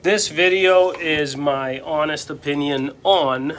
This video is my honest opinion on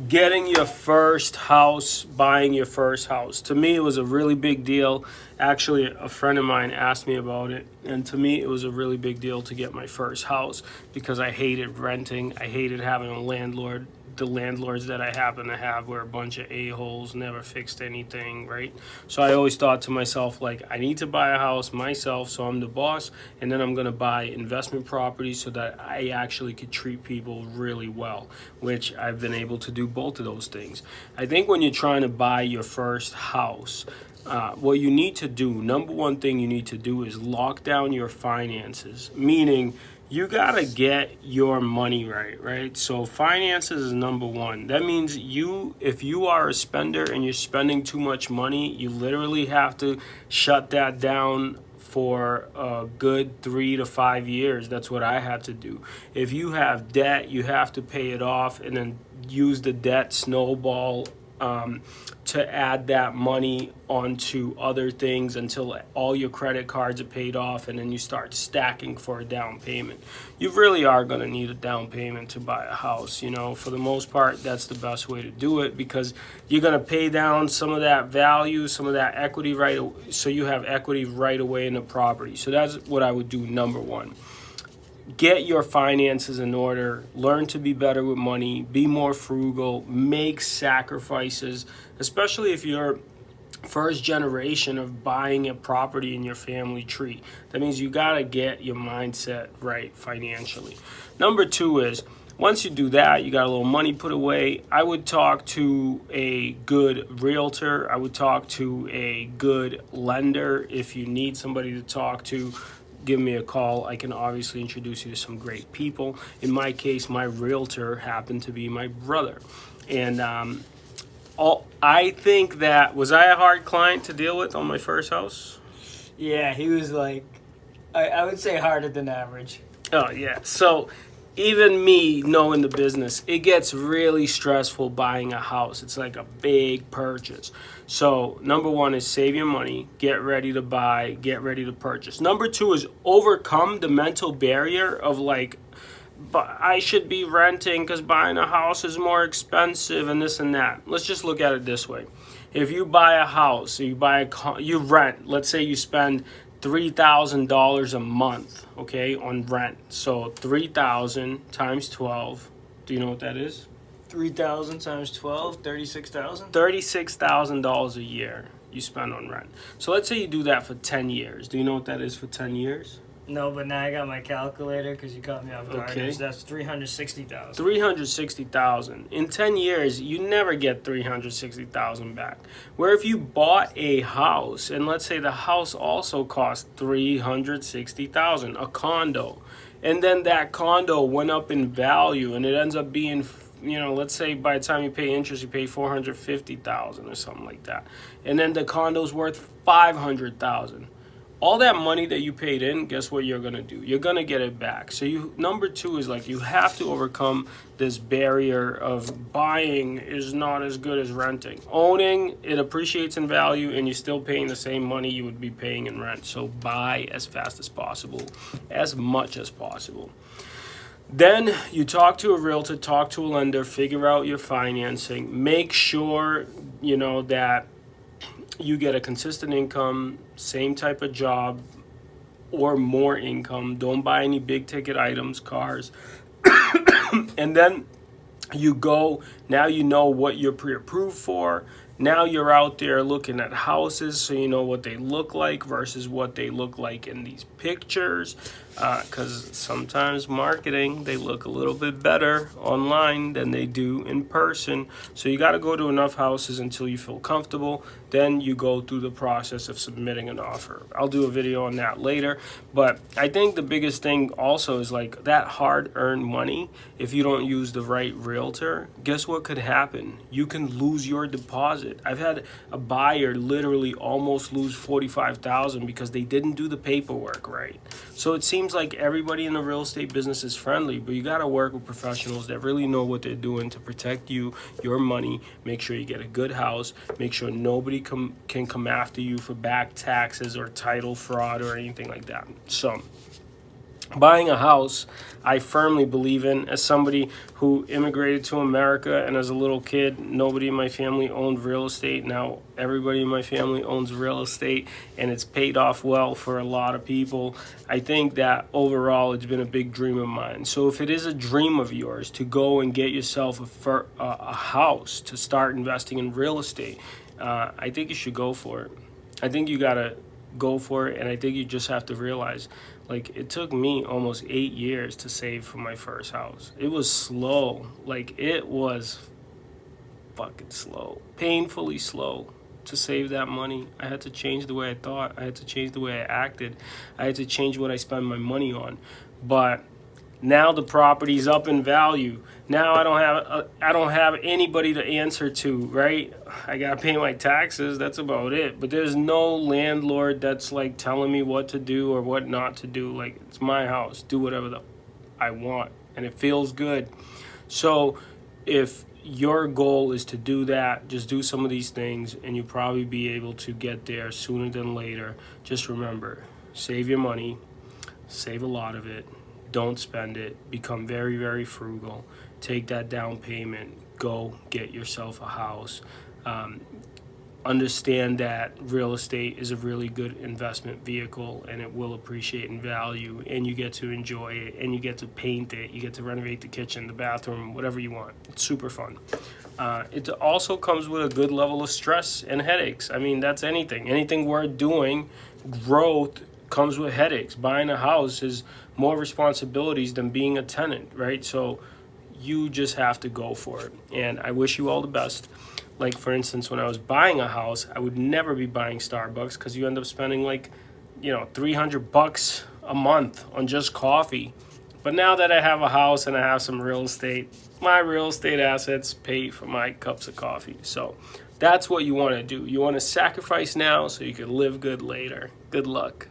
getting your first house, buying your first house. To me, it was a really big deal. Actually, a friend of mine asked me about it, and to me, it was a really big deal to get my first house because I hated renting. I hated having a landlord. The landlords that I happen to have were a bunch of a-holes, never fixed anything, right? So I always thought to myself, like, I need to buy a house myself, so I'm the boss, and then I'm gonna buy investment properties so that I actually could treat people really well, which I've been able to do both of those things. I think when you're trying to buy your first house, what you need to do, number one thing you need to do is lock down your finances, meaning you gotta get your money right? So finances is number one. That means if you are a spender and you're spending too much money, you literally have to shut that down for a good 3 to 5 years. That's what I had to do. If you have debt, you have to pay it off and then use the debt snowball to add that money onto other things until all your credit cards are paid off, and then you start stacking for a down payment. You really are going to need a down payment to buy a house. You know, for the most part, that's the best way to do it because you're going to pay down some of that value, some of that equity so you have equity right away in the property. So that's what I would do, number one. Get your finances in order, learn to be better with money, be more frugal, make sacrifices, especially if you're first generation of buying a property in your family tree. That means you gotta get your mindset right financially. Number two is, once you do that, you got a little money put away, I would talk to a good realtor. I would talk to a good lender. If you need somebody to talk to, give me a call. I can obviously introduce you to some great people. In my case, my realtor happened to be my brother. And I think that, was I a hard client to deal with on my first house? Yeah, he was like, I would say harder than average. Oh, yeah. So even me knowing the business, it gets really stressful buying a house. It's like a big purchase. So number one is save your money, get ready to buy, get ready to purchase. Number two is overcome the mental barrier of like, but I should be renting because buying a house is more expensive and this and that. Let's just look at it this way. If you buy a house, you rent, let's say you spend $3,000 a month, okay, on rent. So 3,000 times 12. Do you know what that is? 3,000 times 12, 36,000? $36,000 a year you spend on rent. So let's say you do that for 10 years. Do you know what that is for 10 years? No, but now I got my calculator because you caught me off guard. Okay. That's 360,000. 360,000. In 10 years, you never get 360,000 back. Where if you bought a house, and let's say the house also cost 360,000, a condo, and then that condo went up in value, and it ends up being, you know, let's say by the time you pay interest, you pay 450,000 or something like that, and then the condo's worth 500,000. All that money that you paid in, guess what you're gonna do? You're gonna get it back. So number two is like, you have to overcome this barrier of buying is not as good as renting. Owning, it appreciates in value and you're still paying the same money you would be paying in rent. So buy as fast as possible, as much as possible. Then you talk to a realtor, talk to a lender, figure out your financing, make sure, you know, that you get a consistent income, same type of job, or more income. Don't buy any big ticket items, cars. And then you go, now you know what you're pre-approved for. Now you're out there looking at houses so you know what they look like versus what they look like in these pictures. Because sometimes marketing, they look a little bit better online than they do in person. So you got to go to enough houses until you feel comfortable. Then you go through the process of submitting an offer. I'll do a video on that later. But I think the biggest thing also is like that hard-earned money. If you don't use the right realtor, guess what could happen? You can lose your deposit. I've had a buyer literally almost lose $45,000 because they didn't do the paperwork right. So it seems like everybody in the real estate business is friendly, but you got to work with professionals that really know what they're doing to protect you, your money, make sure you get a good house, make sure nobody can come after you for back taxes or title fraud or anything like that. So Buying a house, I firmly believe in. As somebody who immigrated to America, and as a little kid, nobody in my family owned real estate. Now everybody in my family owns real estate, and it's paid off well for a lot of people. I think that overall it's been a big dream of mine. So if it is a dream of yours to go and get yourself a house to start investing in real estate, I think you should go for it. I think you gotta go for it, and I think you just have to realize, like, it took me almost 8 years to save for my first house. It was slow. Like, it was fucking slow, painfully slow to save that money. I had to change the way I thought. I had to change the way I acted. I had to change what I spend my money on. But now the property's up in value. Now I don't have anybody to answer to, right? I gotta pay my taxes. That's about it. But there's no landlord that's like telling me what to do or what not to do. Like, it's my house. Do whatever I want, and it feels good. So if your goal is to do that, just do some of these things, and you'll probably be able to get there sooner than later. Just remember, save your money, save a lot of it. Don't spend it. Become very, very frugal. Take that down payment. Go get yourself a house. Understand that real estate is a really good investment vehicle, and it will appreciate in value, and you get to enjoy it, and you get to paint it. You get to renovate the kitchen, the bathroom, whatever you want. It's super fun. It also comes with a good level of stress and headaches. I mean, that's anything. Anything worth doing, growth comes with headaches. Buying a house is more responsibilities than being a tenant, right? So you just have to go for it. And I wish you all the best. Like, for instance, when I was buying a house, I would never be buying Starbucks because you end up spending like, $300 a month on just coffee. But now that I have a house and I have some real estate, my real estate assets pay for my cups of coffee. So that's what you want to do. You want to sacrifice now so you can live good later. Good luck.